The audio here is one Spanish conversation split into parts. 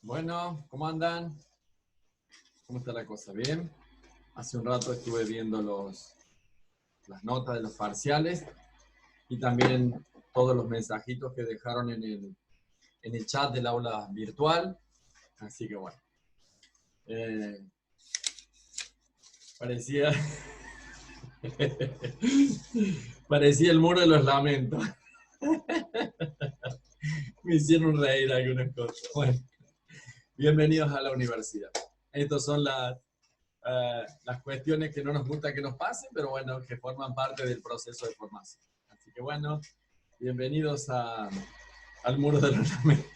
Bueno, ¿cómo andan? ¿Cómo está la cosa? ¿Bien? Hace un rato estuve viendo las notas de los parciales y también todos los mensajitos que dejaron en el chat del aula virtual. Así que bueno, eh, parecía, parecía el muro de los lamentos. Me hicieron reír algunas cosas. Bueno, bienvenidos a la universidad. Estas son las cuestiones que no nos gusta que nos pasen, pero bueno, que forman parte del proceso de formación. Así que bueno, bienvenidos al muro de los lamentos.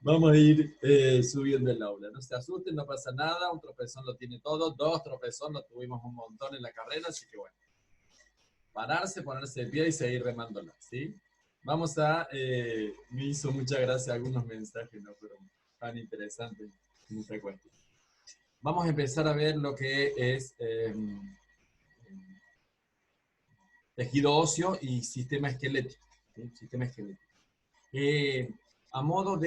Vamos a ir subiendo el aula. No se asusten, no pasa nada. Un tropezón lo tiene todo. Dos tropezones lo tuvimos un montón en la carrera, así que bueno. Pararse, ponerse de pie y seguir remándola, ¿sí? Vamos a... me hizo mucha gracia algunos mensajes, ¿no? Pero tan interesantes, mucha cuestión. Vamos a empezar a ver lo que es tejido óseo y sistema esquelético. ¿Sí? Sistema esquelético. A modo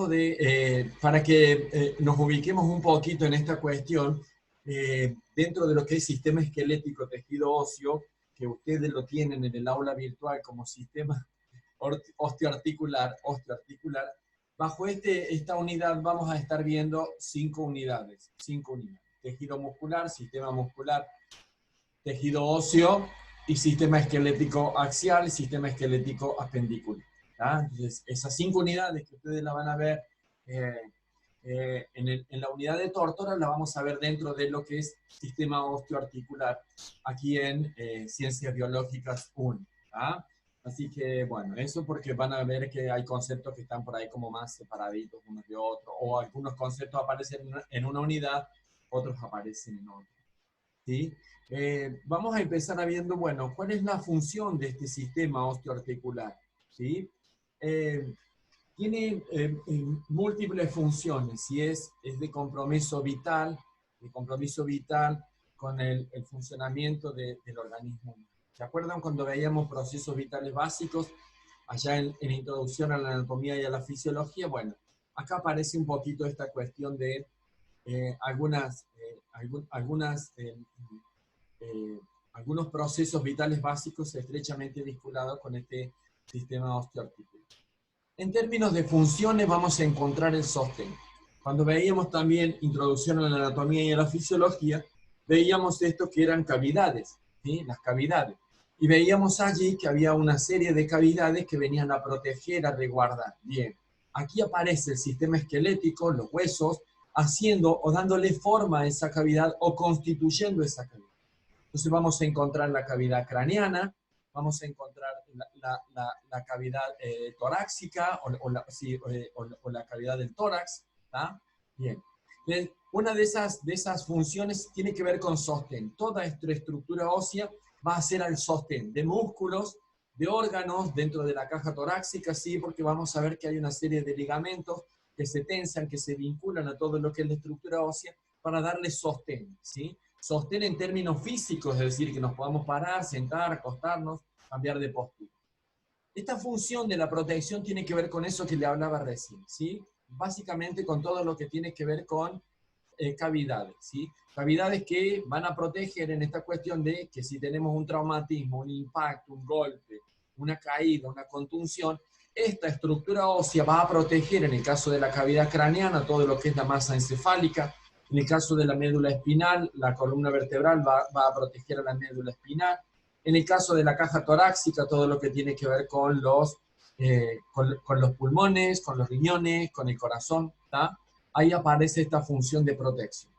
de... para que nos ubiquemos un poquito en esta cuestión, dentro de lo que es sistema esquelético, tejido óseo, que ustedes lo tienen en el aula virtual como sistema osteoarticular, bajo esta unidad vamos a estar viendo 5 unidades. Tejido muscular, sistema muscular, tejido óseo y sistema esquelético axial, sistema esquelético apendicular. Entonces, esas 5 unidades que ustedes la van a ver en la unidad de tórtora, la vamos a ver dentro de lo que es sistema osteoarticular, aquí en Ciencias Biológicas 1. Así que, bueno, eso porque van a ver que hay conceptos que están por ahí como más separaditos unos de otros, o algunos conceptos aparecen en una unidad, otros aparecen en otra. ¿Sí? Vamos a empezar viendo, bueno, ¿cuál es la función de este sistema osteoarticular? ¿Sí? Tiene múltiples funciones, y es de compromiso vital con el funcionamiento del organismo. ¿Se acuerdan cuando veíamos procesos vitales básicos, allá en Introducción a la Anatomía y a la Fisiología? Bueno, acá aparece un poquito esta cuestión de algunos procesos vitales básicos estrechamente vinculados con este sistema osteoarticular. En términos de funciones vamos a encontrar el sostén. Cuando veíamos también Introducción a la Anatomía y a la Fisiología, veíamos esto que eran cavidades, ¿sí? Las cavidades. Y veíamos allí que había una serie de cavidades que venían a proteger, a resguardar. Bien, aquí aparece el sistema esquelético, los huesos, haciendo o dándole forma a esa cavidad o constituyendo esa cavidad. Entonces vamos a encontrar la cavidad craneana, vamos a encontrar la cavidad torácica o la cavidad del tórax. ¿Tá? Bien. Una de esas funciones tiene que ver con sostén. Toda estructura ósea va a ser al sostén de músculos, de órganos dentro de la caja torácica, sí, porque vamos a ver que hay una serie de ligamentos que se tensan, que se vinculan a todo lo que es la estructura ósea para darle sostén, ¿sí? Sostén en términos físicos, es decir, que nos podamos parar, sentar, acostarnos, cambiar de postura. Esta función de la protección tiene que ver con eso que le hablaba recién, ¿sí? Básicamente con todo lo que tiene que ver con cavidades, ¿sí? Cavidades que van a proteger en esta cuestión de que si tenemos un traumatismo, un impacto, un golpe, una caída, una contunción, esta estructura ósea va a proteger, en el caso de la cavidad craneana, todo lo que es la masa encefálica. En el caso de la médula espinal, la columna vertebral va a proteger a la médula espinal. En el caso de la caja torácica, todo lo que tiene que ver con los pulmones, con los riñones, con el corazón, ¿tá? Ahí aparece esta función de protección.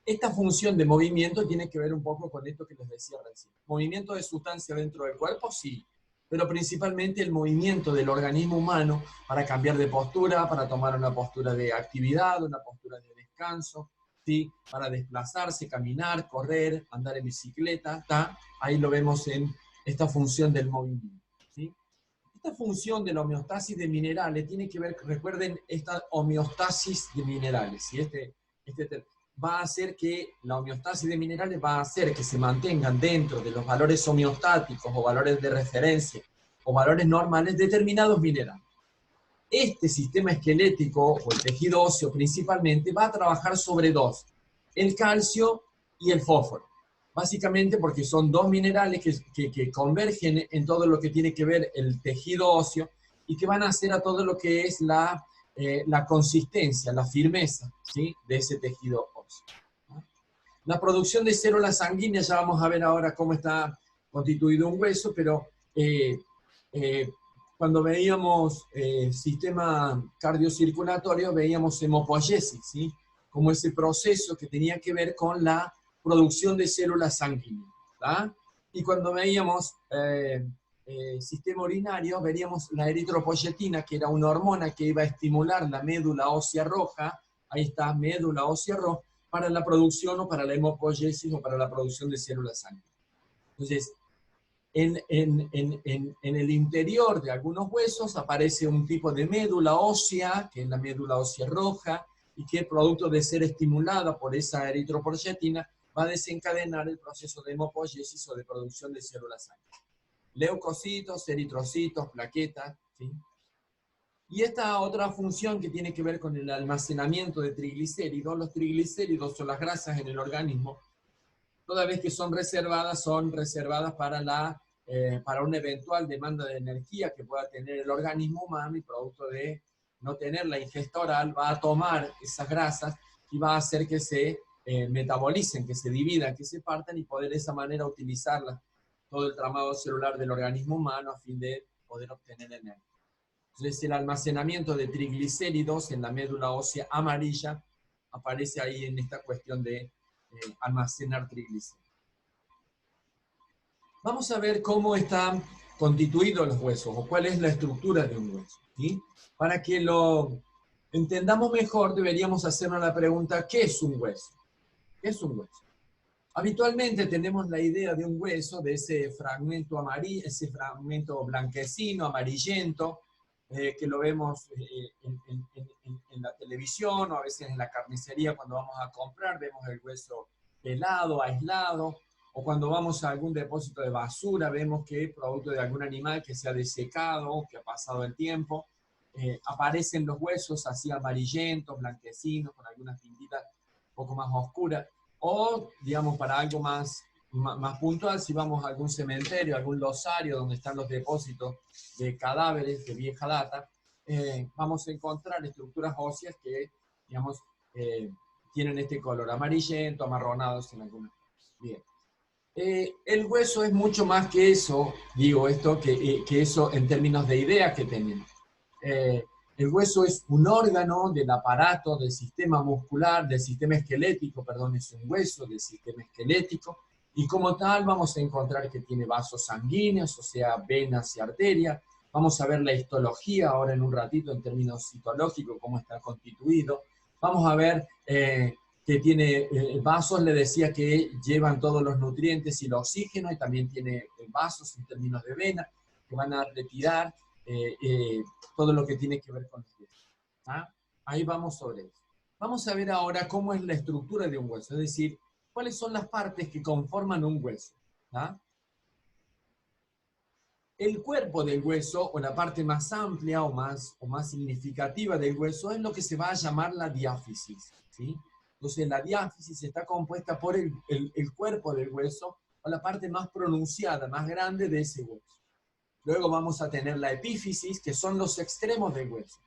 Esta función de movimiento tiene que ver un poco con esto que les decía recién. ¿Movimiento de sustancia dentro del cuerpo? Sí, pero principalmente el movimiento del organismo humano para cambiar de postura, para tomar una postura de actividad, una postura de descanso, ¿sí? Para desplazarse, caminar, correr, andar en bicicleta, ¿tá? Ahí lo vemos en esta función del movimiento, ¿sí? Esta función de la homeostasis de minerales tiene que ver, recuerden, esta homeostasis de minerales, ¿sí? va a hacer que la homeostasis de minerales va a hacer que se mantengan dentro de los valores homeostáticos o valores de referencia o valores normales determinados minerales. Este sistema esquelético o el tejido óseo principalmente va a trabajar sobre dos, el calcio y el fósforo. Básicamente porque son dos minerales que convergen en todo lo que tiene que ver el tejido óseo y que van a hacer a todo lo que es la consistencia, la firmeza, ¿sí?, de ese tejido óseo. La producción de células sanguíneas, ya vamos a ver ahora cómo está constituido un hueso, pero cuando veíamos sistema cardiocirculatorio, veíamos hemopoiesis, ¿sí?, como ese proceso que tenía que ver con la producción de células sanguíneas, ¿tá? Y cuando veíamos sistema urinario, veríamos la eritropoyetina, que era una hormona que iba a estimular la médula ósea roja, ahí está, médula ósea roja, para la producción o para la hemopoiesis o para la producción de células sanguíneas. Entonces, en el interior de algunos huesos aparece un tipo de médula ósea, que es la médula ósea roja, y que producto de ser estimulada por esa eritropoyetina, va a desencadenar el proceso de hemopoiesis o de producción de células sanguíneas. Leucocitos, eritrocitos, plaquetas, ¿sí? Y esta otra función que tiene que ver con el almacenamiento de triglicéridos. Los triglicéridos son las grasas en el organismo. Toda vez que son reservadas para una eventual demanda de energía que pueda tener el organismo humano, y producto de no tener la ingesta oral, va a tomar esas grasas y va a hacer que se metabolicen, que se dividan, que se partan, y poder de esa manera utilizarlas, todo el tramado celular del organismo humano, a fin de poder obtener energía. Entonces, el almacenamiento de triglicéridos en la médula ósea amarilla aparece ahí en esta cuestión de almacenar triglicéridos. Vamos a ver cómo están constituidos los huesos, o cuál es la estructura de un hueso, ¿sí? Para que lo entendamos mejor, deberíamos hacernos la pregunta, ¿qué es un hueso? ¿Qué es un hueso? Habitualmente tenemos la idea de un hueso, de ese fragmento amarillo, ese fragmento blanquecino, amarillento, que lo vemos en la televisión, o a veces en la carnicería cuando vamos a comprar, vemos el hueso pelado, aislado, o cuando vamos a algún depósito de basura, vemos que producto de algún animal que se ha desecado, que ha pasado el tiempo, aparecen los huesos así amarillentos, blanquecinos, con algunas tintitas un poco más oscuras. O, digamos, para algo más puntual, si vamos a algún cementerio, algún losario donde están los depósitos de cadáveres de vieja data, vamos a encontrar estructuras óseas que, digamos, tienen este color amarillento, amarronados en algunas. Bien. El hueso es mucho más que eso, digo esto, que eso en términos de ideas que tenemos. El hueso es un órgano del aparato, del sistema muscular, del sistema esquelético, perdón, es un hueso del sistema esquelético, y como tal vamos a encontrar que tiene vasos sanguíneos, o sea, venas y arterias. Vamos a ver la histología ahora en un ratito en términos citológicos, cómo está constituido. Vamos a ver que tiene vasos, le decía que llevan todos los nutrientes y el oxígeno, y también tiene vasos en términos de vena, que van a retirar todo lo que tiene que ver con el hueso. ¿Ah? Ahí vamos sobre eso. Vamos a ver ahora cómo es la estructura de un hueso, es decir, cuáles son las partes que conforman un hueso. ¿Ah? El cuerpo del hueso, o la parte más amplia o más significativa del hueso, es lo que se va a llamar la diáfisis, ¿sí? Entonces, la diáfisis está compuesta por el cuerpo del hueso, o la parte más pronunciada, más grande de ese hueso. Luego vamos a tener la epífisis, que son los extremos del hueso.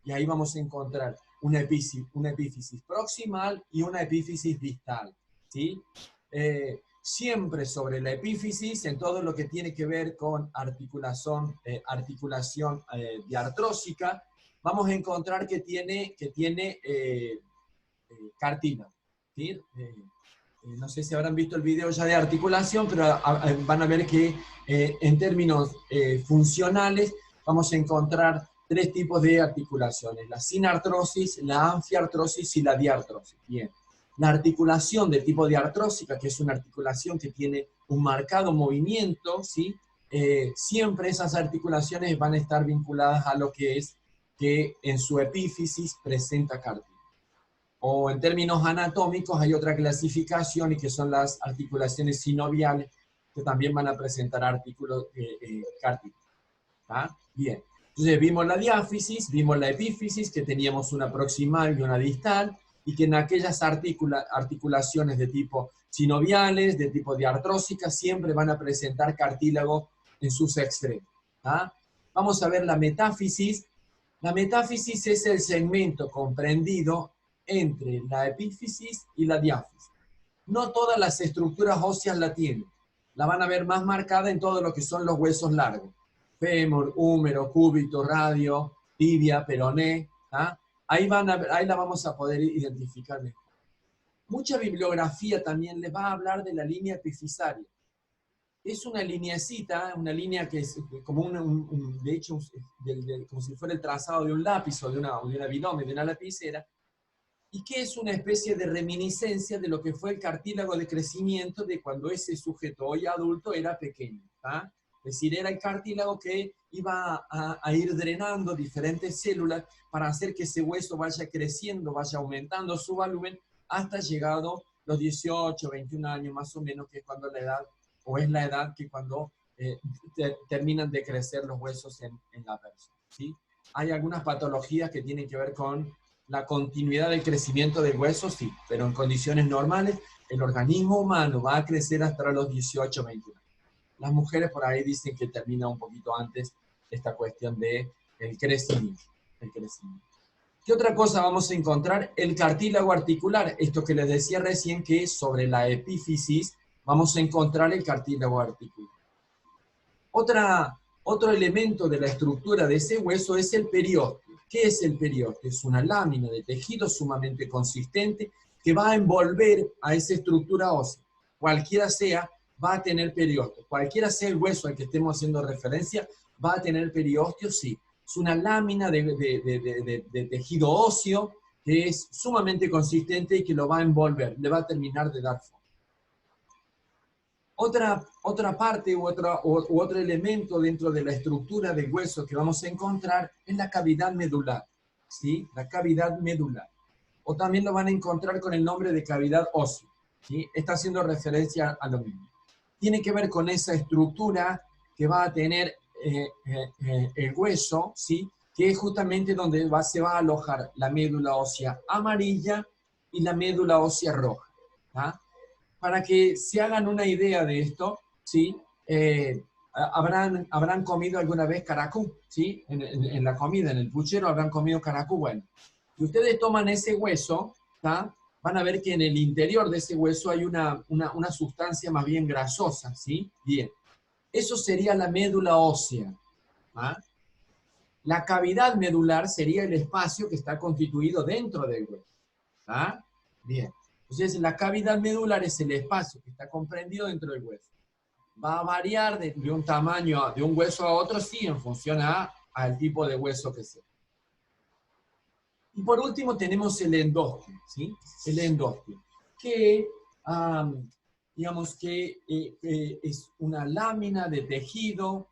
Y ahí vamos a encontrar una epífisis proximal y una epífisis distal, ¿sí? Siempre sobre la epífisis, en todo lo que tiene que ver con articulación diartrósica, vamos a encontrar que tiene cartílago, ¿sí? No sé si habrán visto el video ya de articulación, pero van a ver que en términos funcionales vamos a encontrar tres tipos de articulaciones: la sinartrosis, la anfiartrosis y la diartrosis. Bien. La articulación de tipo diartrósica, que es una articulación que tiene un marcado movimiento, ¿sí? Siempre esas articulaciones van a estar vinculadas a lo que es que en su epífisis presenta cartílago. O en términos anatómicos hay otra clasificación y que son las articulaciones sinoviales, que también van a presentar artículos cartílagos. ¿Tá? Bien. Entonces vimos la diáfisis, vimos la epífisis, que teníamos una proximal y una distal, y que en aquellas articulaciones de tipo sinoviales, de tipo diartrósicas, siempre van a presentar cartílago en sus extremos. ¿Tá? Vamos a ver la metáfisis. La metáfisis es el segmento comprendido entre la epífisis y la diáfisis. No todas las estructuras óseas la tienen. La van a ver más marcada en todo lo que son los huesos largos. Fémur, húmero, cúbito, radio, tibia, peroné. ¿Ah? Ahí la vamos a poder identificar mejor. Mucha bibliografía también les va a hablar de la línea epifisaria. Es una lineecita, una línea que es como de hecho, como si fuera el trazado de un lápiz o de una bilome, de una lapicera, y que es una especie de reminiscencia de lo que fue el cartílago de crecimiento de cuando ese sujeto hoy adulto era pequeño. ¿Tá? Es decir, era el cartílago que iba a ir drenando diferentes células para hacer que ese hueso vaya creciendo, vaya aumentando su volumen hasta llegado los 18, 21 años más o menos, que es cuando la edad, o es la edad que cuando terminan de crecer los huesos en la persona. ¿Sí? Hay algunas patologías que tienen que ver con la continuidad del crecimiento del hueso, sí, pero en condiciones normales el organismo humano va a crecer hasta los 18, 21. Las mujeres por ahí dicen que termina un poquito antes esta cuestión del crecimiento. ¿Qué otra cosa vamos a encontrar? El cartílago articular, esto que les decía recién, que sobre la epífisis vamos a encontrar el cartílago articular. Otro elemento de la estructura de ese hueso es el periósteo. ¿Qué es el periósteo? Es una lámina de tejido sumamente consistente que va a envolver a esa estructura ósea. Cualquiera sea, va a tener periósteo. Cualquiera sea el hueso al que estemos haciendo referencia, va a tener periósteo, sí. Es una lámina de tejido óseo que es sumamente consistente y que lo va a envolver, le va a terminar de dar forma. Otra parte u otro elemento dentro de la estructura del hueso que vamos a encontrar es la cavidad medular, ¿sí? La cavidad medular. O también lo van a encontrar con el nombre de cavidad ósea, ¿sí? Está haciendo referencia a lo mismo. Tiene que ver con esa estructura que va a tener el hueso, ¿sí? Que es justamente donde se va a alojar la médula ósea amarilla y la médula ósea roja. ¿Ah? Para que se hagan una idea de esto, ¿sí? Habrán comido alguna vez caracú, ¿sí? En la comida, en el puchero habrán comido caracú. Bueno, si ustedes toman ese hueso, ¿tá? Van a ver que en el interior de ese hueso hay una sustancia más bien grasosa, ¿sí? Bien, eso sería la médula ósea. ¿Ah? La cavidad medular sería el espacio que está constituido dentro del hueso. ¿Ah? Bien. Entonces, la cavidad medular es el espacio que está comprendido dentro del hueso. Va a variar de un tamaño de un hueso a otro, sí, en función al tipo de hueso que sea. Y por último tenemos el endósteo, ¿sí? El endósteo, que, digamos que es una lámina de tejido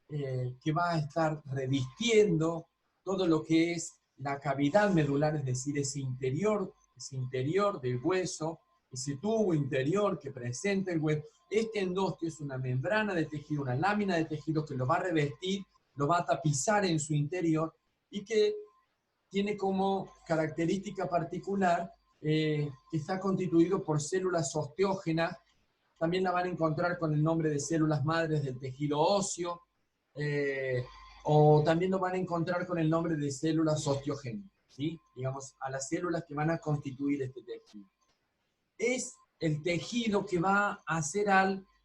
que va a estar revistiendo todo lo que es la cavidad medular, es decir, ese interior del hueso, ese tubo interior que presenta el hueso. Este endósteo es una membrana de tejido, una lámina de tejido que lo va a revestir, lo va a tapizar en su interior y que tiene como característica particular que está constituido por células osteógenas. También la van a encontrar con el nombre de células madres del tejido óseo, o también lo van a encontrar con el nombre de células osteogénicas, ¿sí? Digamos, a las células que van a constituir este tejido. Es el tejido que va a hacer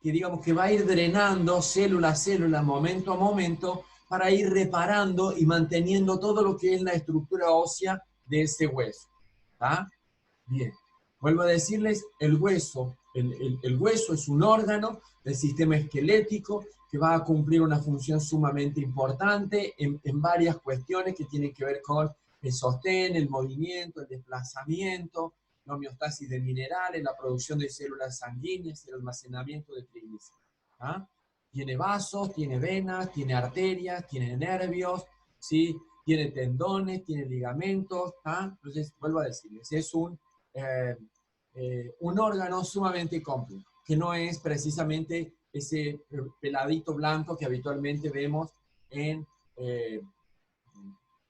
que va a ir drenando célula a célula, momento a momento, para ir reparando y manteniendo todo lo que es la estructura ósea de ese hueso. ¿Está? Bien. Vuelvo a decirles, el hueso es un órgano del sistema esquelético que va a cumplir una función sumamente importante en varias cuestiones que tienen que ver con el sostén, el movimiento, el desplazamiento, la homeostasis de minerales, la producción de células sanguíneas, el almacenamiento de triglicéridos. ¿Ah? Tiene vasos, tiene venas, tiene arterias, tiene nervios, ¿sí? tiene tendones, tiene ligamentos, ¿ah? Entonces, vuelvo a decirles, es un órgano sumamente complejo, que no es precisamente ese peladito blanco que habitualmente vemos en,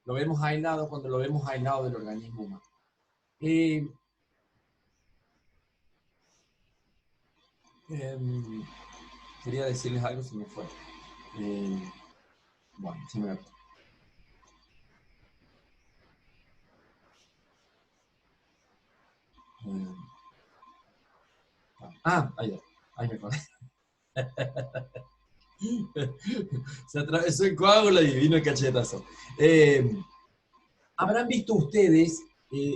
lo vemos aislado cuando lo vemos aislado del organismo humano. Quería decirles algo, se me fue. Bueno, se me fue. Ahí me acordé. Se atravesó el coágulo y vino el cachetazo. Habrán visto ustedes,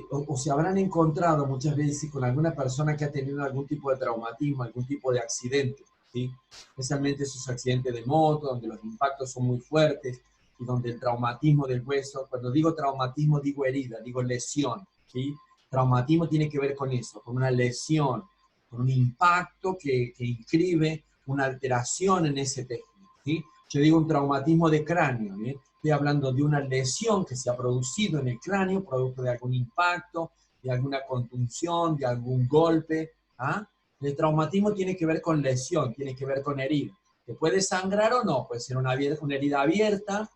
o se habrán encontrado muchas veces con alguna persona que ha tenido algún tipo de traumatismo, algún tipo de accidente, ¿sí? Especialmente esos accidentes de moto, donde los impactos son muy fuertes y donde el traumatismo del hueso, cuando digo traumatismo digo herida, digo lesión, ¿sí? Traumatismo tiene que ver con eso, con una lesión, con un impacto que inscribe una alteración en ese tejido, ¿sí? Yo digo un traumatismo de cráneo, ¿sí? Estoy hablando de una lesión que se ha producido en el cráneo, producto de algún impacto, de alguna contunción, de algún golpe. ¿Ah? El traumatismo tiene que ver con lesión, tiene que ver con herida. ¿Que puede sangrar o no? Puede ser una herida abierta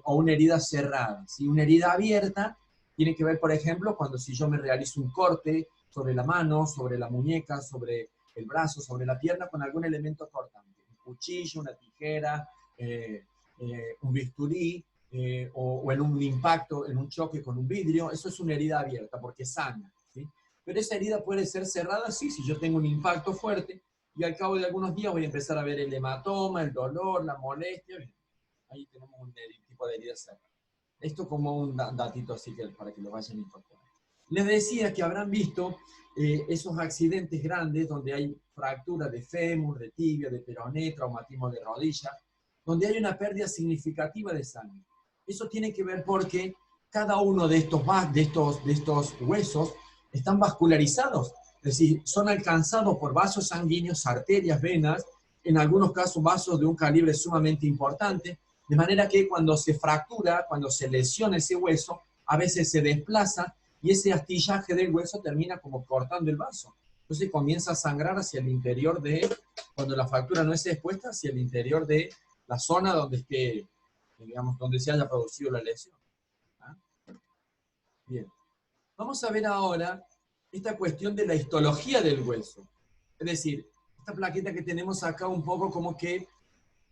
o una herida cerrada. Si una herida abierta tiene que ver, por ejemplo, cuando si yo me realizo un corte sobre la mano, sobre la muñeca, sobre el brazo, sobre la pierna, con algún elemento cortante. Un cuchillo, una tijera, un bisturí, o en un impacto, en un choque con un vidrio, eso es una herida abierta porque sangra, ¿sí? Pero esa herida puede ser cerrada, sí, si yo tengo un impacto fuerte y al cabo de algunos días voy a empezar a ver el hematoma, el dolor, la molestia, bien, ahí tenemos un tipo de herida cerrada. Esto como un datito así que para que lo vayan incorporando. Les decía que habrán visto esos accidentes grandes donde hay fractura de fémur, de tibia, de peroné, traumatismo de rodilla, donde hay una pérdida significativa de sangre. Eso tiene que ver porque cada uno de estos huesos están vascularizados, es decir, son alcanzados por vasos sanguíneos, arterias, venas, en algunos casos vasos de un calibre sumamente importante, de manera que cuando se fractura, cuando se lesiona ese hueso, a veces se desplaza y ese astillaje del hueso termina como cortando el vaso. Entonces comienza a sangrar hacia el interior cuando la fractura no es expuesta, hacia el interior de la zona donde esté, digamos, donde se haya producido la lesión. ¿Ah? Bien. Vamos a ver ahora esta cuestión de la histología del hueso. Es decir, esta plaqueta que tenemos acá un poco como que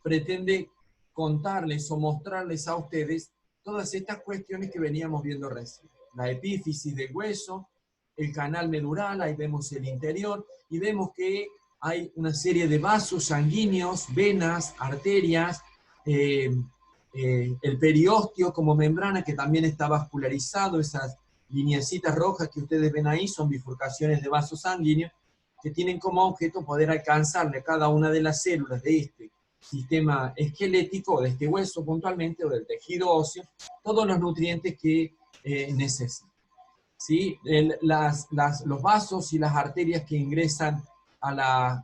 pretende contarles o mostrarles a ustedes todas estas cuestiones que veníamos viendo recién. La epífisis del hueso, el canal medular, ahí vemos el interior, y vemos que hay una serie de vasos sanguíneos, venas, arterias, el periósteo como membrana que también está vascularizado, esas lineecitas rojas que ustedes ven ahí son bifurcaciones de vasos sanguíneos que tienen como objeto poder alcanzarle a cada una de las células de este sistema esquelético, de este hueso puntualmente, o del tejido óseo, todos los nutrientes que necesita. ¿Sí? Los vasos y las arterias que ingresan a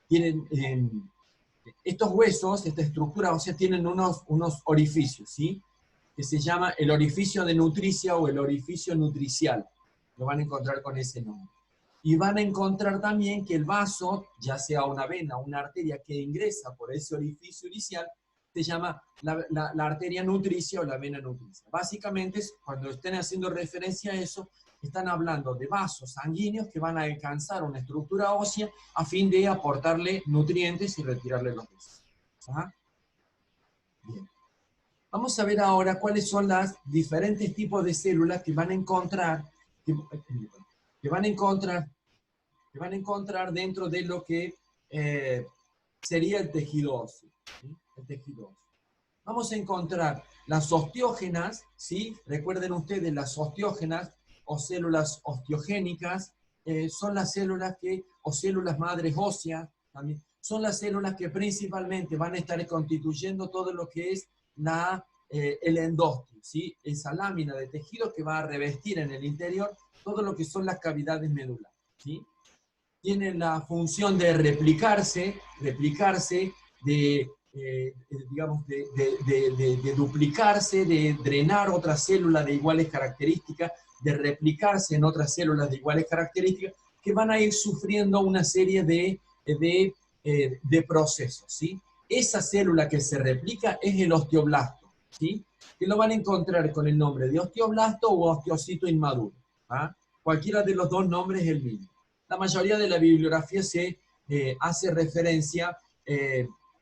tienen, estos huesos, esta estructura ósea, tienen unos orificios, ¿sí? Que se llama el orificio de nutricia o el orificio nutricial. Lo van a encontrar con ese nombre. Y van a encontrar también que el vaso, ya sea una vena o una arteria que ingresa por ese orificio inicial, se llama la arteria nutricia o la vena nutricia. Básicamente, cuando estén haciendo referencia a eso, están hablando de vasos sanguíneos que van a alcanzar una estructura ósea a fin de aportarle nutrientes y retirarle los desechos. ¿Ah? Bien. Vamos a ver ahora cuáles son los diferentes tipos de células que van a encontrar, que van a encontrar dentro de lo que sería el tejido óseo. ¿Sí? El tejido óseo. Vamos a encontrar las osteógenas, ¿sí? Recuerden ustedes, las osteógenas o células osteogénicas son las células o células madres óseas, también, son las células que principalmente van a estar constituyendo todo lo que es el endósteo, ¿sí? Esa lámina de tejido que va a revestir en el interior todo lo que son las cavidades medulares, ¿sí? Tienen la función de replicarse, de digamos, de duplicarse, de drenar otra célula de iguales características, de replicarse en otras células de iguales características, que van a ir sufriendo una serie de procesos, ¿sí? Esa célula que se replica es el osteoblasto, ¿sí? Que lo van a encontrar con el nombre de osteoblasto o osteocito inmaduro. ¿Ah? Cualquiera de los dos nombres es el mismo. La mayoría de la bibliografía se hace referencia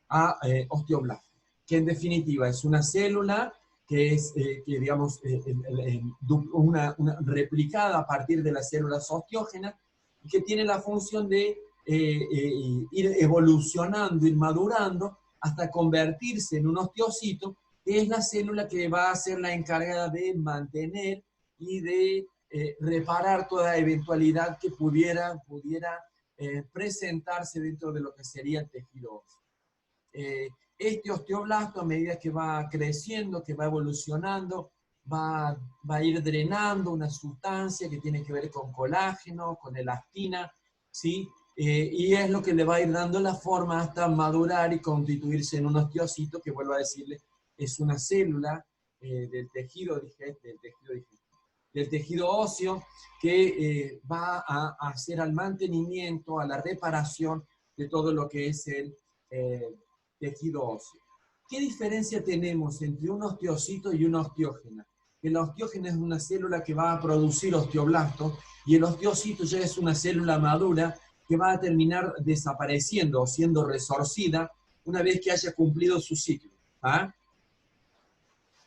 a osteoblasto, que en definitiva es una célula que es, que digamos, una replicada a partir de las células osteógenas, que tiene la función de ir evolucionando, ir madurando, hasta convertirse en un osteocito, que es la célula que va a ser la encargada de mantener y de reparar toda eventualidad que pudiera presentarse dentro de lo que sería el tejido óseo. Este osteoblasto, a medida que va creciendo, que va evolucionando, va a ir drenando una sustancia que tiene que ver con colágeno, con elastina, ¿sí? Y es lo que le va a ir dando la forma hasta madurar y constituirse en un osteocito, que vuelvo a decirle, es una célula del tejido óseo que va a hacer al mantenimiento, a la reparación de todo lo que es el tejido óseo. ¿Qué diferencia tenemos entre un osteocito y una osteógena? Que la osteógena es una célula que va a producir osteoblastos y el osteocito ya es una célula madura que va a terminar desapareciendo o siendo resorcida una vez que haya cumplido su ciclo. ¿Ah?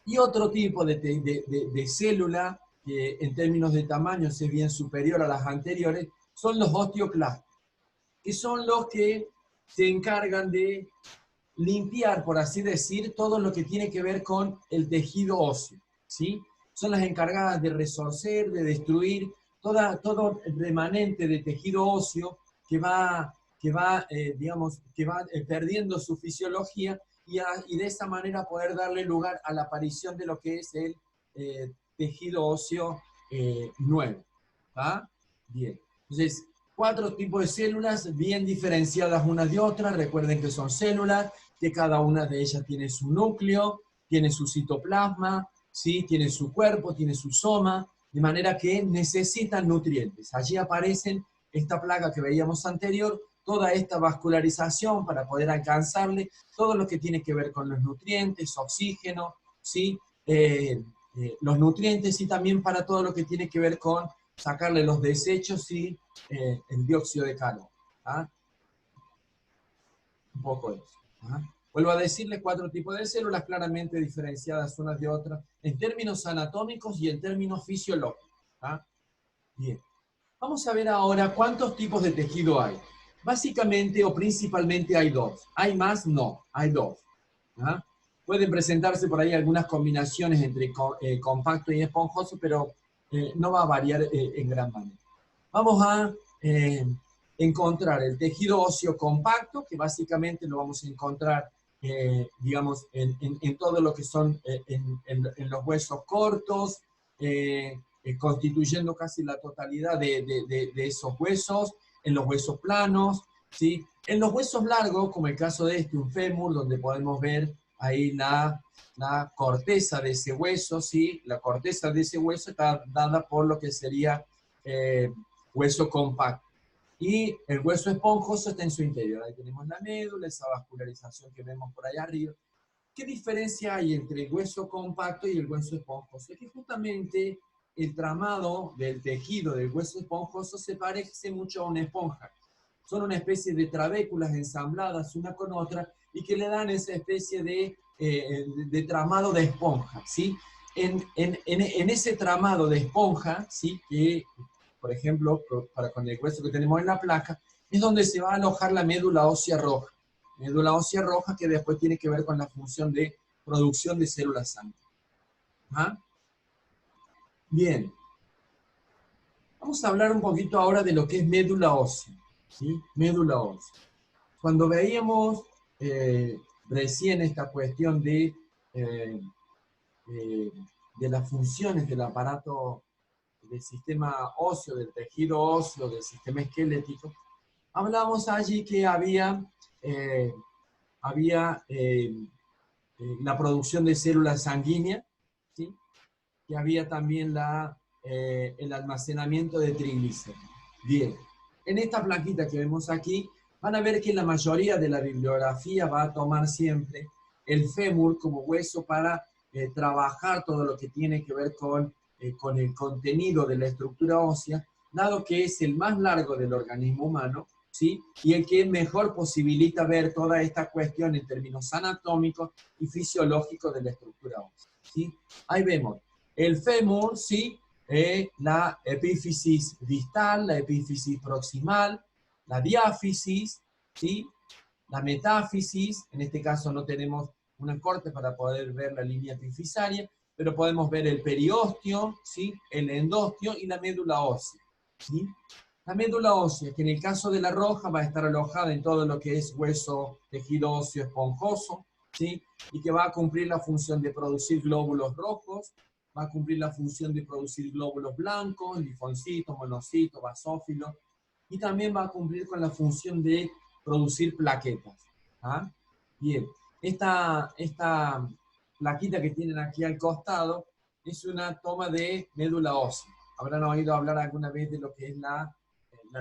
Y otro tipo de célula, que en términos de tamaño es bien superior a las anteriores, son los osteoclastos, que son los que se encargan de limpiar, por así decir, todo lo que tiene que ver con el tejido óseo, ¿sí? Son las encargadas de resorcer, de destruir todo el remanente de tejido óseo digamos, perdiendo su fisiología y de esa manera poder darle lugar a la aparición de lo que es el tejido óseo nuevo. ¿Ah? Bien. Entonces, 4 tipos de células bien diferenciadas unas de otras. Recuerden que son células, que cada una de ellas tiene su núcleo, tiene su citoplasma, ¿sí? Tiene su cuerpo, tiene su soma, de manera que necesitan nutrientes. Allí aparecen esta placa que veíamos anterior, toda esta vascularización para poder alcanzarle todo lo que tiene que ver con los nutrientes, oxígeno, ¿sí? Los nutrientes y también para todo lo que tiene que ver con sacarle los desechos y el dióxido de carbono. ¿Ah? Un poco eso. ¿Ah? Vuelvo a decirles 4 tipos de células claramente diferenciadas unas de otras en términos anatómicos y en términos fisiológicos. ¿Ah? Bien. Vamos a ver ahora cuántos tipos de tejido hay. Básicamente o principalmente hay 2. ¿Hay más? No, hay 2. ¿Ah? Pueden presentarse por ahí algunas combinaciones entre compacto y esponjoso, pero no va a variar en gran manera. Vamos a encontrar el tejido óseo compacto, que básicamente lo vamos a encontrar, digamos, en todo lo que son en los huesos cortos, constituyendo casi la totalidad de esos huesos, en los huesos planos, ¿sí? En los huesos largos, como el caso de un fémur, donde podemos ver ahí la corteza de ese hueso, ¿sí? La corteza de ese hueso está dada por lo que sería hueso compacto. Y el hueso esponjoso está en su interior. Ahí tenemos la médula, esa vascularización que vemos por allá arriba. ¿Qué diferencia hay entre el hueso compacto y el hueso esponjoso? Es que justamente el tramado del tejido del hueso esponjoso se parece mucho a una esponja. Son una especie de trabéculas ensambladas una con otra y que le dan esa especie de tramado de esponja, ¿sí? En ese tramado de esponja, ¿sí? Que, por ejemplo, con el hueso que tenemos en la placa, es donde se va a alojar la médula ósea roja. Médula ósea roja que después tiene que ver con la función de producción de células sangre. ¿Ah? Bien. Vamos a hablar un poquito ahora de lo que es médula ósea. ¿Sí? Médula ósea. Cuando veíamos recién esta cuestión de las funciones del aparato del sistema óseo, del tejido óseo, del sistema esquelético, hablábamos allí que había había la producción de células sanguíneas, ¿sí? Que había también el almacenamiento de triglicéridos. Bien, en esta plaquita que vemos aquí, van a ver que la mayoría de la bibliografía va a tomar siempre el fémur como hueso para trabajar todo lo que tiene que ver con el contenido de la estructura ósea, dado que es el más largo del organismo humano, ¿sí? Y el que mejor posibilita ver toda esta cuestión en términos anatómicos y fisiológicos de la estructura ósea, ¿sí? Ahí vemos el fémur, ¿sí? La epífisis distal, la epífisis proximal, la diáfisis, ¿sí? La metáfisis, en este caso no tenemos una corte para poder ver la línea epifisaria, pero podemos ver el periósteo, ¿sí? El endostio y la médula ósea, ¿sí? La médula ósea, que en el caso de la roja va a estar alojada en todo lo que es hueso, tejido óseo esponjoso, ¿sí? Y que va a cumplir la función de producir glóbulos rojos, va a cumplir la función de producir glóbulos blancos, linfocitos, monocitos, basófilos, y también va a cumplir con la función de producir plaquetas. ¿Ah? Bien, esta plaquita que tienen aquí al costado es una toma de médula ósea. Habrán oído hablar alguna vez de lo que es la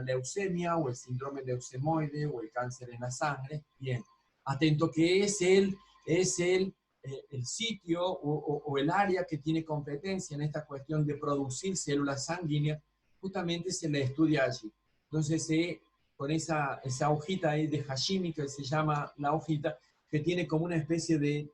leucemia o el síndrome leucemoide o el cáncer en la sangre. Bien, atento que es el sitio o el área que tiene competencia en esta cuestión de producir células sanguíneas, justamente se le estudia allí. Entonces, con esa hojita ahí de Hashimi, que se llama la hojita, que tiene como una especie de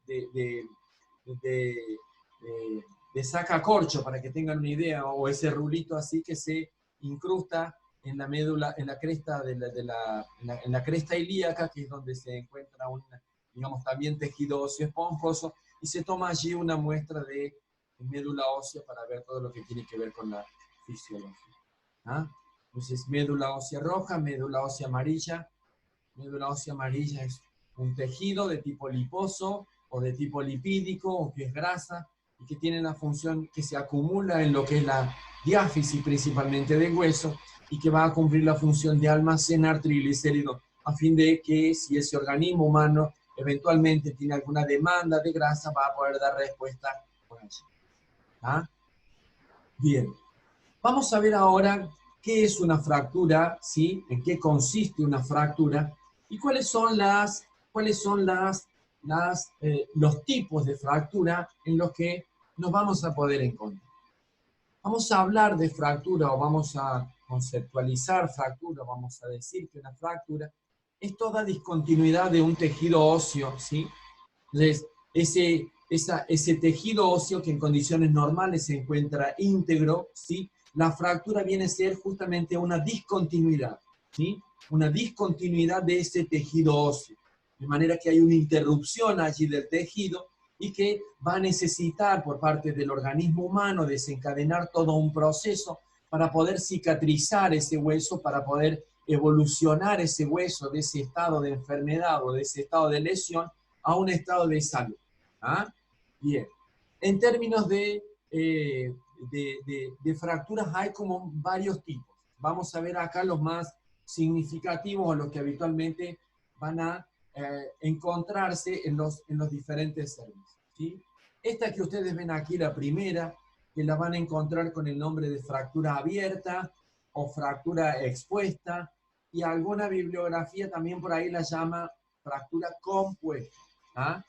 sacacorcho, para que tengan una idea, o ese rulito así que se incrusta en la médula, en la cresta, en la cresta ilíaca, que es donde se encuentra digamos, también tejido óseo esponjoso, y se toma allí una muestra de médula ósea para ver todo lo que tiene que ver con la fisiología. ¿Ah? Entonces, médula ósea roja, médula ósea amarilla. Médula ósea amarilla es un tejido de tipo liposo o de tipo lipídico, o que es grasa, y que tiene la función que se acumula en lo que es la diáfisis principalmente del hueso, y que va a cumplir la función de almacenar triglicéridos, a fin de que si ese organismo humano eventualmente tiene alguna demanda de grasa, va a poder dar respuesta por allí. ¿Ah? Bien, vamos a ver ahora qué es una fractura, ¿sí? En qué consiste una fractura y cuáles son los tipos de fractura en los que nos vamos a poder encontrar. Vamos a hablar de fractura o vamos a conceptualizar fractura, vamos a decir que una fractura es toda discontinuidad de un tejido óseo, ¿sí? Entonces, ese tejido óseo que en condiciones normales se encuentra íntegro, ¿sí? La fractura viene a ser justamente una discontinuidad, ¿sí? Una discontinuidad de ese tejido óseo. De manera que hay una interrupción allí del tejido y que va a necesitar por parte del organismo humano desencadenar todo un proceso para poder cicatrizar ese hueso, para poder evolucionar ese hueso de ese estado de enfermedad o de ese estado de lesión a un estado de salud. ¿Ah? Bien. En términos de fracturas hay como varios tipos. Vamos a ver acá los más significativos o los que habitualmente van a encontrarse en los diferentes servicios, ¿sí? Esta que ustedes ven aquí, la primera, que la van a encontrar con el nombre de fractura abierta o fractura expuesta, y alguna bibliografía también por ahí la llama fractura compuesta. ¿Ah?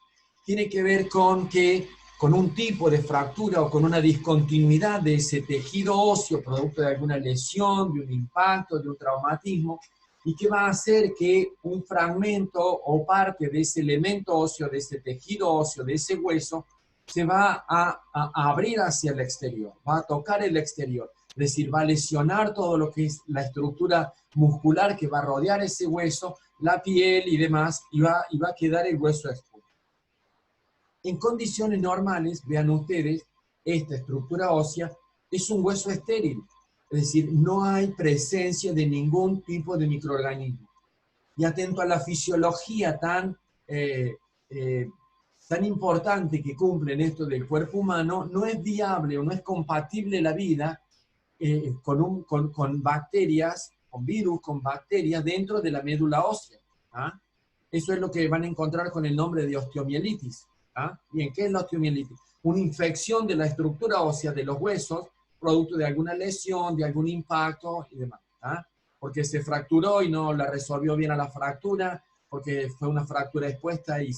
Tiene que ver con un tipo de fractura o con una discontinuidad de ese tejido óseo producto de alguna lesión, de un impacto, de un traumatismo, y que va a hacer que un fragmento o parte de ese elemento óseo, de ese tejido óseo, de ese hueso, se va a abrir hacia el exterior, va a tocar el exterior, es decir, va a lesionar todo lo que es la estructura muscular que va a rodear ese hueso, la piel y demás, y va a quedar el hueso expuesto. En condiciones normales, vean ustedes, esta estructura ósea es un hueso estéril, es decir, no hay presencia de ningún tipo de microorganismo. Y atento a la fisiología tan importante que cumple en esto del cuerpo humano, no es viable o no es compatible la vida con bacterias, con virus, con bacterias dentro de la médula ósea. ¿Ah? Eso es lo que van a encontrar con el nombre de osteomielitis. ¿Ah? Bien, ¿qué es la osteomielitis? Una infección de la estructura ósea de los huesos, producto de alguna lesión, de algún impacto y demás. ¿Ah? Porque se fracturó y no la resolvió bien a la fractura, porque fue una fractura expuesta y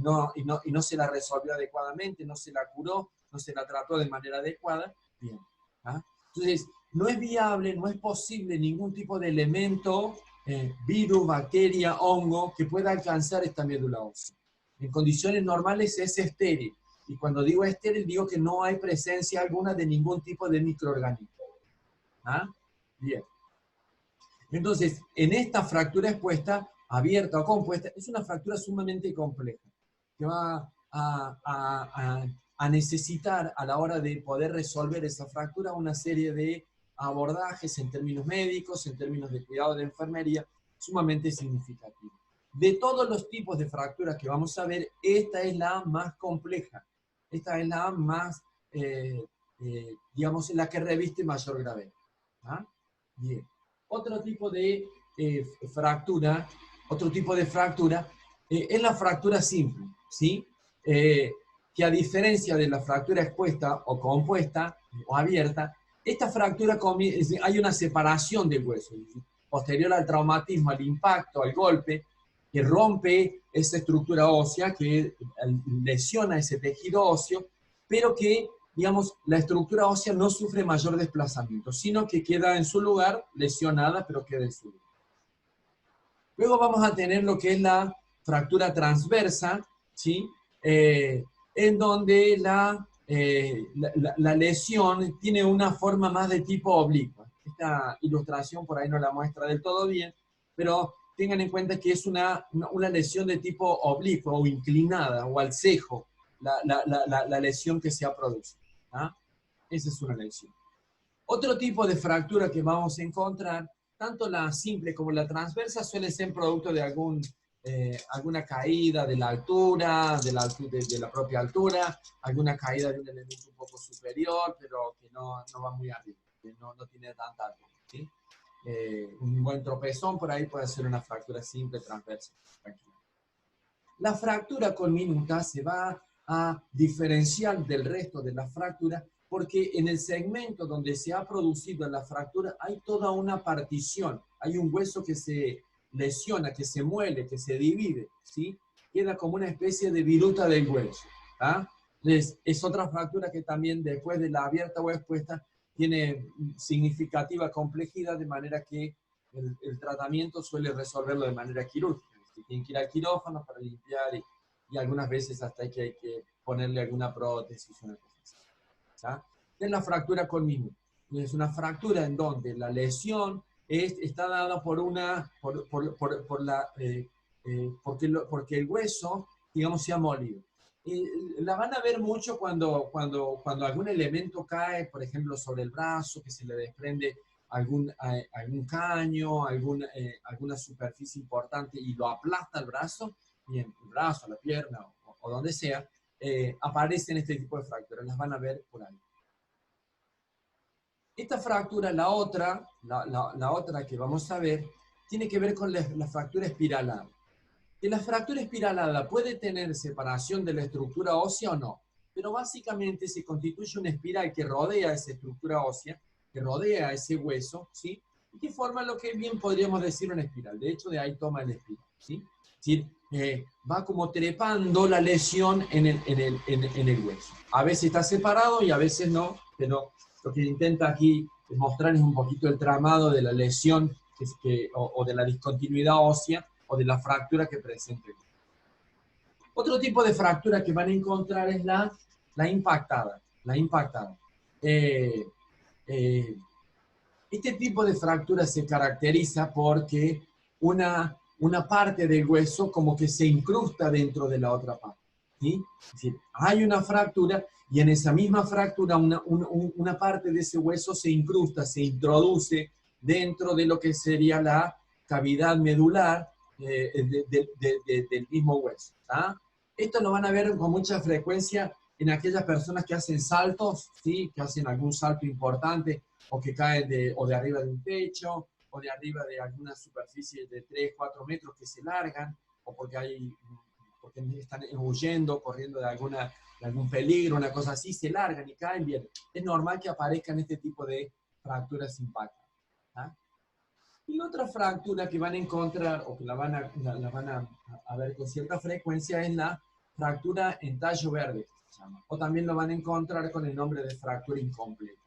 no se la resolvió adecuadamente, no se la curó, no se la trató de manera adecuada. Bien. ¿Ah? Entonces, no es viable, no es posible ningún tipo de elemento, virus, bacteria, hongo, que pueda alcanzar esta médula ósea. En condiciones normales es estéril. Y cuando digo estéril, digo que no hay presencia alguna de ningún tipo de microorganismo. ¿Ah? Bien. Entonces, en esta fractura expuesta, abierta o compuesta, es una fractura sumamente compleja, que va a necesitar a la hora de poder resolver esa fractura una serie de abordajes en términos médicos, en términos de cuidado de enfermería, sumamente significativos. De todos los tipos de fracturas que vamos a ver, esta es la más compleja, esta es la más, digamos, la que reviste mayor gravedad. ¿Ah? Bien. Otro tipo de fractura es la fractura simple, ¿sí? Que a diferencia de la fractura expuesta o compuesta o abierta, esta fractura hay una separación del hueso, posterior al traumatismo, al impacto, al golpe, que rompe esa estructura ósea, que lesiona ese tejido óseo, pero que, digamos, la estructura ósea no sufre mayor desplazamiento, sino que queda en su lugar, lesionada, pero queda en su lugar. Luego vamos a tener lo que es la fractura transversa, ¿sí? En donde la lesión tiene una forma más de tipo oblicua. Esta ilustración por ahí no la muestra del todo bien, pero tengan en cuenta que es una lesión de tipo oblicuo o inclinada o al cejo, la lesión que se ha producido. ¿Ah? Esa es una lesión. Otro tipo de fractura que vamos a encontrar, tanto la simple como la transversa, suele ser producto de alguna caída de la altura, de la propia altura, alguna caída de un elemento un poco superior, pero que no va muy arriba, que no tiene tanta altura. ¿Sí? Un buen tropezón por ahí puede ser una fractura simple, transversa. La fractura conminuta se va a diferenciar del resto de las fracturas porque en el segmento donde se ha producido la fractura hay toda una partición, hay un hueso que se lesiona, que se muele, que se divide, ¿sí? Queda como una especie de viruta del hueso. ¿Ah? Entonces, es otra fractura que también después de la abierta o expuesta tiene significativa complejidad, de manera que el tratamiento suele resolverlo de manera quirúrgica. Tienen que ir al quirófano para limpiar y algunas veces hasta hay que ponerle alguna prótesis, una cosa así. ¿Ya? Es la fractura conminuta. Es una fractura en donde la lesión está dada porque el hueso, digamos, se ha molido. La van a ver mucho cuando algún elemento cae, por ejemplo, sobre el brazo, que se le desprende algún caño, alguna superficie importante y lo aplasta el brazo, y en el brazo, la pierna o donde sea, aparecen este tipo de fracturas, las van a ver por ahí. Esta fractura, la otra que vamos a ver, tiene que ver con la fractura espiralada. Que la fractura espiralada puede tener separación de la estructura ósea o no, pero básicamente se constituye una espiral que rodea esa estructura ósea, que rodea ese hueso, ¿sí? Y que forma lo que bien podríamos decir una espiral. De hecho, de ahí toma el espiral, ¿sí? Es decir, va como trepando la lesión en el hueso. A veces está separado y a veces no, pero lo que intenta aquí mostrar es un poquito el tramado de la lesión o de la discontinuidad ósea o de la fractura que presente. Otro tipo de fractura que van a encontrar es la impactada. Este tipo de fractura se caracteriza porque una parte del hueso como que se incrusta dentro de la otra parte. ¿Sí? Es decir, hay una fractura y en esa misma fractura una parte de ese hueso se incrusta, se introduce dentro de lo que sería la cavidad medular del mismo hueso. ¿Ah? Esto lo van a ver con mucha frecuencia en aquellas personas que hacen saltos, ¿sí? Que hacen algún salto importante o que caen de arriba de un techo, o de arriba de alguna superficie de 3, 4 metros que se largan, o porque están huyendo, corriendo de algún peligro, una cosa así, se largan y caen bien. Es normal que aparezcan este tipo de fracturas impactantes. ¿Ah? Y otra fractura que van a encontrar, o que la van a ver con cierta frecuencia, es la fractura en tallo verde, que se llama. O también lo van a encontrar con el nombre de fractura incompleta.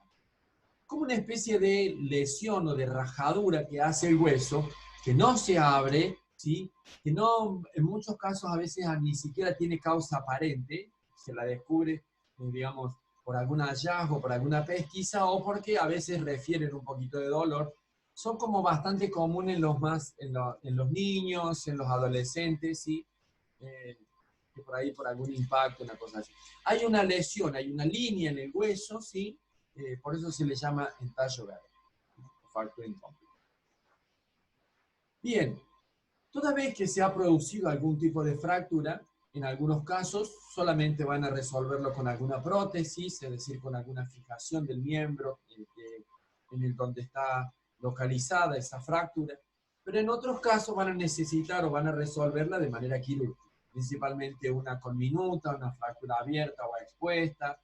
Como una especie de lesión o de rajadura que hace el hueso, que no se abre, ¿sí? Que no, en muchos casos a veces ni siquiera tiene causa aparente, se la descubre, digamos, por algún hallazgo, por alguna pesquisa, o porque a veces refieren un poquito de dolor. Son como bastante comunes en los niños, en los adolescentes, ¿sí? Que por ahí por algún impacto, una cosa así. Hay una lesión, hay una línea en el hueso, ¿sí? Por eso se le llama entallo verde, fractura incompleta. Bien, toda vez que se ha producido algún tipo de fractura, en algunos casos solamente van a resolverlo con alguna prótesis, es decir, con alguna fijación del miembro en el donde está localizada esa fractura, pero en otros casos van a necesitar o van a resolverla de manera quirúrgica, principalmente una conminuta, una fractura abierta o expuesta,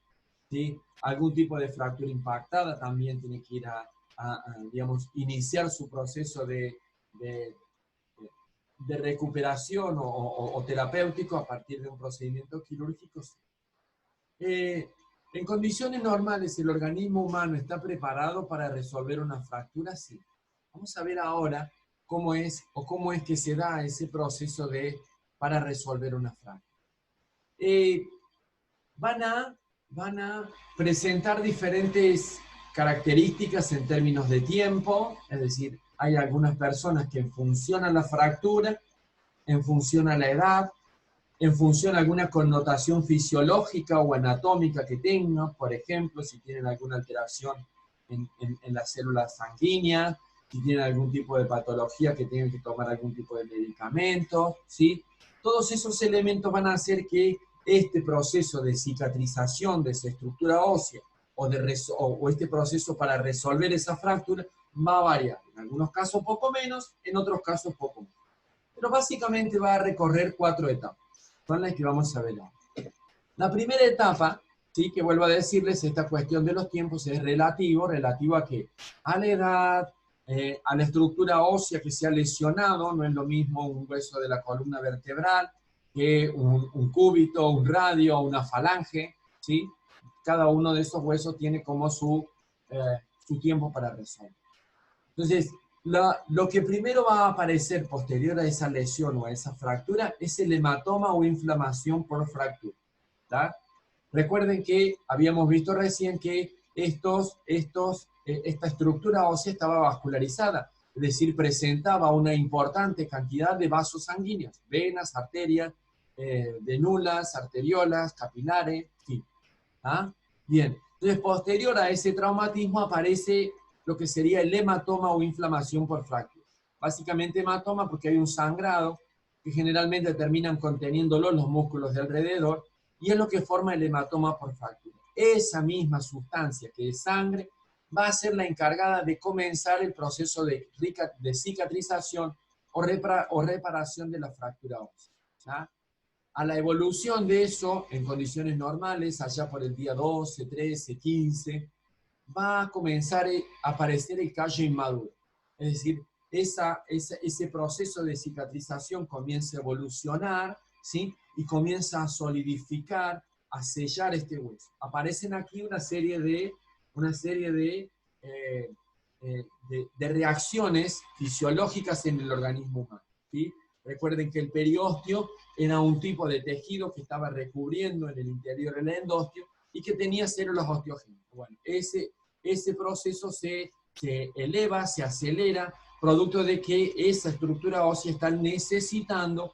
¿sí? Algún tipo de fractura impactada también tiene que ir digamos, iniciar su proceso de recuperación o terapéutico a partir de un procedimiento quirúrgico. En condiciones normales, ¿el organismo humano está preparado para resolver una fractura? Sí. Vamos a ver ahora cómo es que se da ese proceso para resolver una fractura. Van a presentar diferentes características en términos de tiempo, es decir, hay algunas personas que en función a la fractura, en función a la edad, en función a alguna connotación fisiológica o anatómica que tengan, por ejemplo, si tienen alguna alteración en las células sanguíneas, si tienen algún tipo de patología que tengan que tomar algún tipo de medicamento, ¿sí? Todos esos elementos van a hacer que este proceso de cicatrización de esa estructura ósea o este proceso para resolver esa fractura va a variar. En algunos casos poco menos, en otros casos poco más. Pero básicamente va a recorrer 4 etapas. Son las que vamos a ver ahora. La primera etapa, ¿sí? Que vuelvo a decirles, esta cuestión de los tiempos es relativo a qué? A la edad, a la estructura ósea que se ha lesionado, no es lo mismo un hueso de la columna vertebral que un cúbito, un radio, una falange, ¿sí? Cada uno de esos huesos tiene como su tiempo para resolver. Entonces, lo que primero va a aparecer posterior a esa lesión o a esa fractura es el hematoma o inflamación por fractura. ¿Tá? Recuerden que habíamos visto recién que esta estructura ósea estaba vascularizada, es decir, presentaba una importante cantidad de vasos sanguíneos, venas, arterias, venulas, arteriolas, capilares, sí. ¿Ah? Bien, entonces posterior a ese traumatismo aparece lo que sería el hematoma o inflamación por fractura. Básicamente hematoma porque hay un sangrado que generalmente terminan conteniéndolo los músculos de alrededor y es lo que forma el hematoma por fractura. Esa misma sustancia que es sangre va a ser la encargada de comenzar el proceso de cicatrización o reparación de la fractura ósea. ¿Ah? A la evolución de eso, en condiciones normales, allá por el día 12, 13, 15, va a comenzar a aparecer el callo inmaduro. Es decir, ese proceso de cicatrización comienza a evolucionar, ¿sí? Y comienza a solidificar, a sellar este hueso. Aparecen aquí una serie de reacciones fisiológicas en el organismo humano, ¿sí? Recuerden que el periósteo era un tipo de tejido que estaba recubriendo en el interior del endostio y que tenía células osteogénicas. Bueno, ese proceso se eleva, se acelera, producto de que esa estructura ósea está necesitando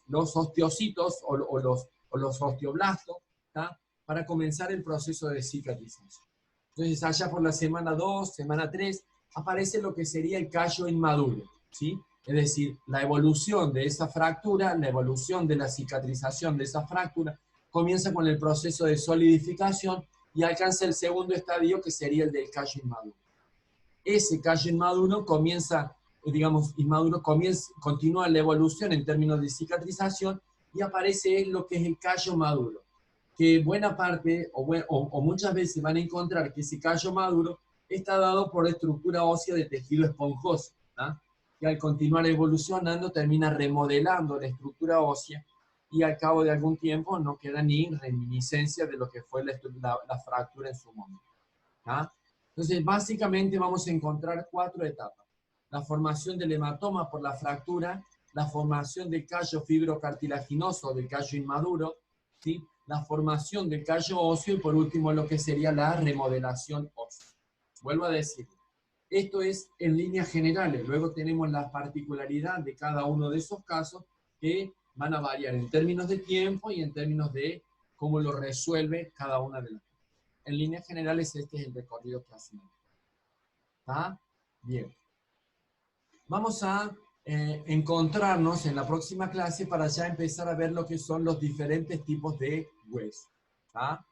los osteocitos o los osteoblastos, ¿tá? Para comenzar el proceso de cicatrización. Entonces, allá por la semana 2, semana 3, aparece lo que sería el callo inmaduro, ¿sí? Es decir, la evolución de esa fractura, la evolución de la cicatrización de esa fractura, comienza con el proceso de solidificación y alcanza el segundo estadio, que sería el del callo inmaduro. ese callo inmaduro comienza, digamos, continúa la evolución en términos de cicatrización y aparece lo que es el callo maduro. Que buena parte, o muchas veces van a encontrar que ese callo maduro está dado por estructura ósea de tejido esponjoso, ¿no? Que al continuar evolucionando termina remodelando la estructura ósea y al cabo de algún tiempo no queda ni reminiscencia de lo que fue la fractura en su momento. ¿Ah? Entonces, básicamente vamos a encontrar 4 etapas. La formación del hematoma por la fractura, la formación del callo fibrocartilaginoso, del callo inmaduro, ¿sí? La formación del callo óseo y por último lo que sería la remodelación ósea. Vuelvo a decir, esto es en líneas generales. Luego tenemos la particularidad de cada uno de esos casos que van a variar en términos de tiempo y en términos de cómo lo resuelve cada una de las cosas. En líneas generales, este es el recorrido que hacemos. ¿Está? Bien. Vamos a encontrarnos en la próxima clase para ya empezar a ver lo que son los diferentes tipos de hueso. ¿Está?